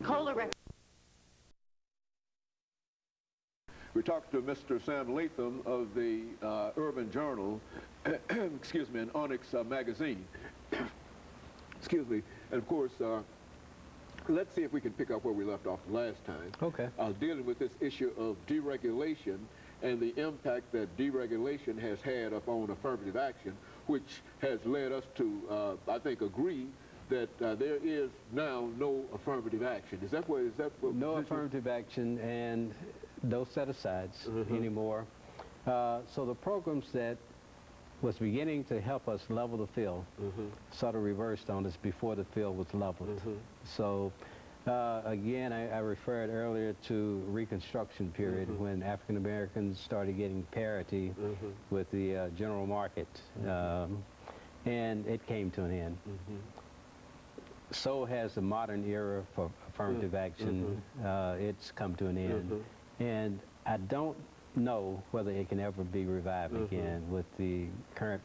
Cola. We talked to Mr. Sam Latham of the Urban Journal, excuse me, and Onyx magazine. Excuse me. And of course, let's see if we can pick up where we left off last time. Okay. Dealing with this issue of deregulation and the impact that deregulation has had upon affirmative action, which has led us to, I think, agree that there is now no affirmative action. Is that what? No affirmative action and no set-asides anymore. So the programs that was beginning to help us level the field sort of reversed on us before the field was leveled. So again, I referred earlier to Reconstruction period when African Americans started getting parity with the general market, and it came to an end. So has the modern era for affirmative action. It's come to an end. And I don't know whether it can ever be revived again with the current,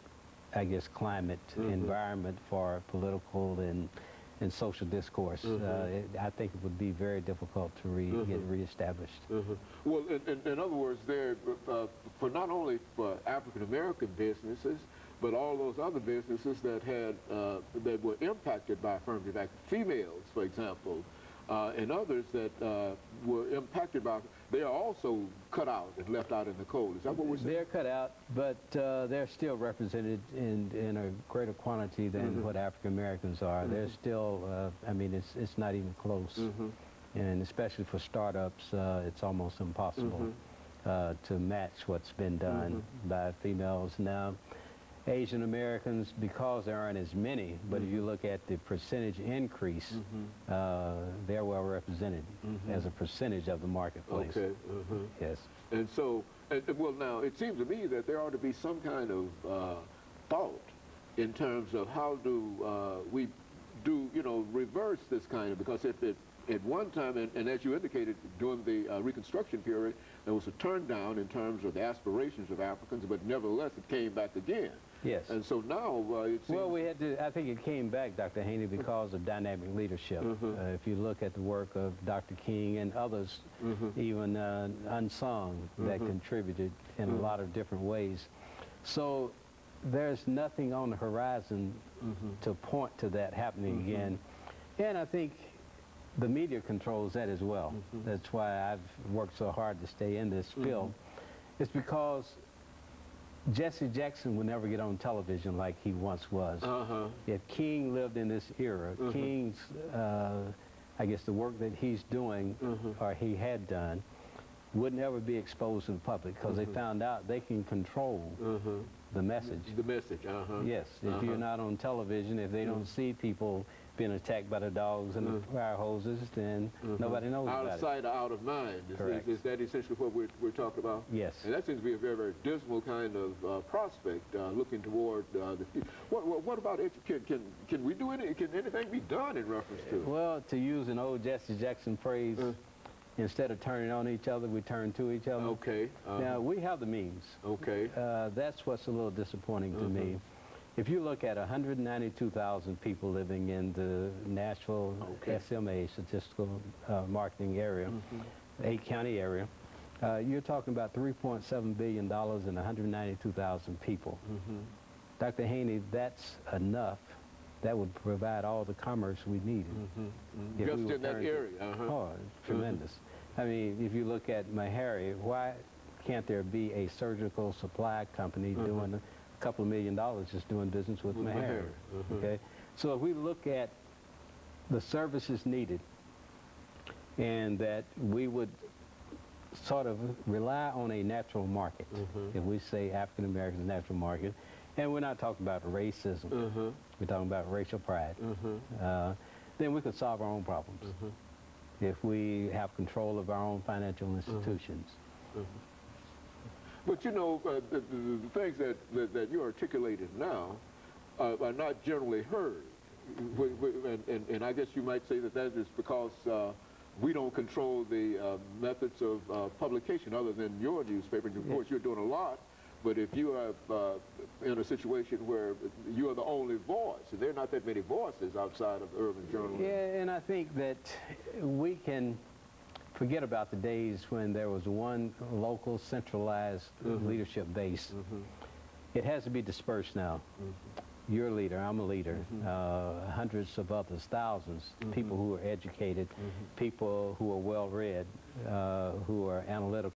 I guess, climate environment for political and social discourse. I think it would be very difficult to get reestablished. Well, in other words, there for not only for African American businesses, but all those other businesses that had that were impacted by affirmative action, females, for example, and others that were impacted by, they are also cut out and left out in the cold. Is that what we're saying? They're cut out, but they're still represented in a greater quantity than what African Americans are. They're still, I mean, it's not even close. And especially for startups, it's almost impossible to match what's been done by females. Now, Asian Americans, because there aren't as many, but if you look at the percentage increase, they're well represented as a percentage of the marketplace. Okay. Yes. And so, well, now, it seems to me that there ought to be some kind of thought in terms of how do we do, you know, reverse this kind of, because if it, at one time, and as you indicated, during the Reconstruction period, there was a turn down in terms of the aspirations of Africans, but nevertheless, it came back again. Yes. And so now it seems... Well, we had to, I think it came back, Dr. Haney, because of dynamic leadership. If you look at the work of Dr. King and others, even unsung, that contributed in a lot of different ways. So there's nothing on the horizon to point to that happening again. And I think the media controls that as well. That's why I've worked so hard to stay in this field. It's because Jesse Jackson would never get on television like he once was. If King lived in this era, King's, I guess the work that he's doing, or he had done, would never be exposed to the public because they found out they can control the message. The message, Yes, if you're not on television, if they don't see people being attacked by the dogs and the fire hoses, then nobody knows about it. Out of sight, out of mind. Is that essentially what we're talking about? Yes. And that seems to be a very, very dismal kind of prospect, looking toward the future. What about education? Can we do anything? Can anything be done in reference to? Well, to use an old Jesse Jackson phrase, instead of turning on each other, we turn to each other. Okay. Now, we have the means. Okay. That's what's a little disappointing to me. If you look at 192,000 people living in the Nashville SMA, Statistical Marketing Area, 8-county area, you're talking about $3.7 billion and 192,000 people. Dr. Haney, that's enough. That would provide all the commerce we needed. Just in that area. Oh, tremendous. I mean, if you look at Meharry, why can't there be a surgical supply company doing a couple of $1 million just doing business with Meharry? Okay, so if we look at the services needed, and that we would sort of rely on a natural market. If we say African Americans natural market, and we're not talking about racism, we're talking about racial pride, then we could solve our own problems if we have control of our own financial institutions. But you know, the things that you articulated now are not generally heard. And I guess you might say that that is because we don't control the methods of publication other than your newspaper. And of course, you're doing a lot But if you are in a situation where you are the only voice, and there are not that many voices outside of urban journalism. Yeah, and I think that we can forget about the days when there was one local centralized leadership base. It has to be dispersed now. You're a leader, I'm a leader, hundreds of others, thousands, people who are educated, people who are well-read, who are analytical.